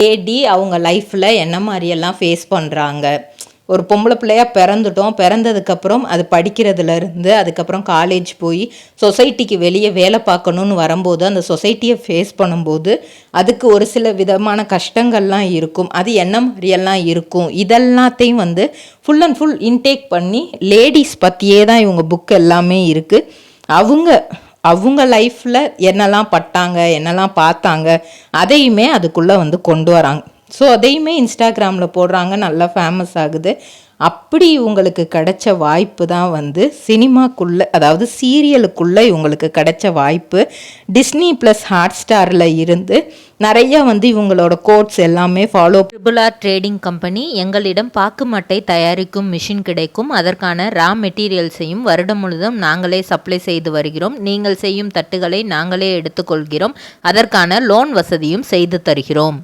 Lady அவங்க லைஃப்பில் என்ன மாதிரியெல்லாம் ஃபேஸ் பண்ணுறாங்க. ஒரு பொம்பளை பிள்ளையாக பிறந்துட்டோம், பிறந்ததுக்கப்புறம் அது படிக்கிறதுலேருந்து அதுக்கப்புறம் காலேஜ் போய் சொசைட்டிக்கு வெளியே வேலை பார்க்கணுன்னு வரும்போது அந்த சொசைட்டியை ஃபேஸ் பண்ணும்போது அதுக்கு ஒரு சில விதமான கஷ்டங்கள்லாம் இருக்கும். அது என்ன மாதிரியெல்லாம் இருக்கும், இதெல்லாத்தையும் வந்து ஃபுல் அண்ட் ஃபுல் இன்டேக் பண்ணி லேடிஸ் பற்றியே தான் இவங்க புக் எல்லாமே இருக்குது. அவங்க லைஃப்பில் என்னெல்லாம் பட்டாங்க, என்னெல்லாம் பார்த்தாங்க, அதையுமே அதுக்குள்ளே வந்து கொண்டு வராங்க. ஸோ அதையுமே இன்ஸ்டாகிராமில் போடுறாங்க, நல்லா ஃபேமஸ் ஆகுது. அப்படி இவங்களுக்கு கிடைச்ச வாய்ப்பு தான் வந்து சினிமாக்குள்ளே, அதாவது சீரியலுக்குள்ளே இவங்களுக்கு கிடைச்ச வாய்ப்பு. டிஸ்னி ப்ளஸ் ஹாட் ஸ்டாரில் இருந்து நிறைய வந்து இவங்களோட கோட்ஸ் எல்லாமே follow. Triple R trading company எங்களிடம் பாக்கு மட்டை தயாரிக்கும் மிஷின் கிடைக்கும். அதற்கான ரா மெட்டீரியல்ஸையும் வருடம் முழுதும் நாங்களே சப்ளை செய்து வருகிறோம். நீங்கள் செய்யும் தட்டுகளை நாங்களே எடுத்துக்கொள்கிறோம். அதற்கான லோன் வசதியும் செய்து தருகிறோம்.